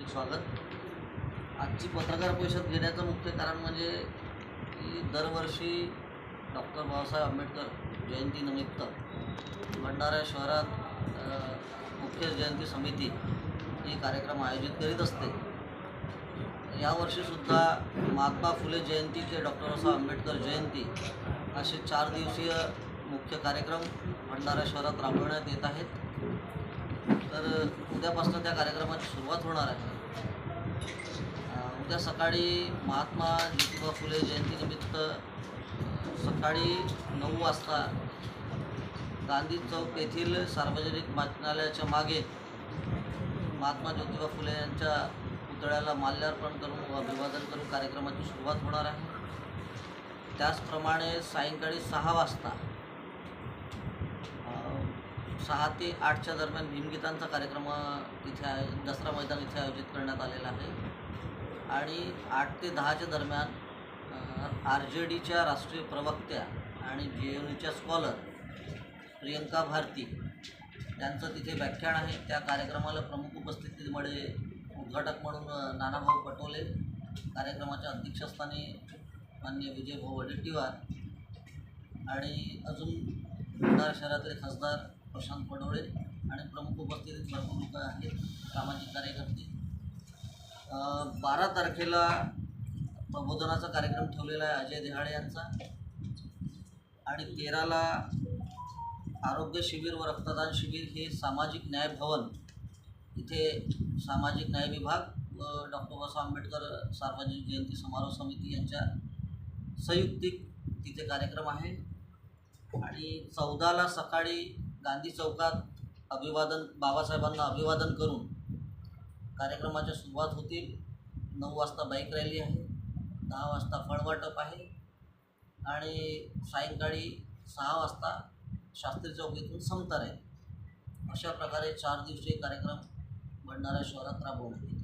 स्वागत. आजची पत्रकार परिषद घेण्याचं मुख्य कारण म्हणजे की दरवर्षी डॉक्टर बाबासाहेब आंबेडकर जयंतीनिमित्त भंडारा शहरात मुख्य जयंती समिती ही कार्यक्रम आयोजित करीत असते. यावर्षीसुद्धा महात्मा फुले जयंती ते डॉक्टर बाबासाहेब आंबेडकर जयंती असे 4 दिवसीय मुख्य कार्यक्रम भंडारा शहरात राबवण्यात येत आहेत. तर उद्यापासून त्या कार्यक्रमाची सुरुवात होणार आहे. उद्या सकाळी महात्मा ज्योतिबा फुले जयंतीनिमित्त सकाळी 9 वाजता गांधी चौक येथील सार्वजनिक वाचनालयाच्या मागे महात्मा ज्योतिबा फुले यांच्या पुतळ्याला माल्यार्पण करून अभिवादन करून कार्यक्रमाची सुरुवात होणार आहे. त्याचप्रमाणे सायंकाळी 6 वाजता 6 ते 8च्या दरम्यान भीमगीतांचा कार्यक्रम तिथे दसरा मैदान इथे आयोजित करण्यात आलेला आहे. आणि 8 ते 10च्या दरम्यान RJDच्या राष्ट्रीय प्रवक्त्या आणि JNUच्या स्कॉलर प्रियंका भारती यांचं तिथे व्याख्यान आहे. त्या कार्यक्रमाला प्रमुख उपस्थितीमध्ये उद्घाटक म्हणून नानाभाऊ पटोले, कार्यक्रमाच्या अध्यक्षस्थानी माननीय विजयभाऊ वडेट्टीवार आणि अजून भंडारा शहरातले खासदार प्रशांत पडोळे आणि प्रमुख उपस्थितीत भरपूर लोक आहेत, सामाजिक कार्यकर्ते. 12 तारखेला प्रबोधनाचा कार्यक्रम ठेवलेला आहे अजय देहाडे यांचा आणि 13ला आरोग्य शिबिर व रक्तदान शिबिर हे सामाजिक न्याय भवन इथे सामाजिक न्याय विभाग व डॉक्टर बाबासाहेब आंबेडकर सार्वजनिक जयंती समारोह समिती यांच्या संयुक्तिक तिथे कार्यक्रम आहे. आणि 14ला सकाळी गांधी चौकात बाबासाहेबांना अभिवादन करून कार्यक्रमाच्या सुरुवात होतील. 9 वाजता बाईक रॅली आहे, 10 वाजता फळवाटप आहे आणि सायंकाळी 6 वाजता शास्त्री चौक येथून समता आहे. अशा प्रकारे 4 दिवसीय कार्यक्रम भंडारा शहरात राबवण्यात येईल.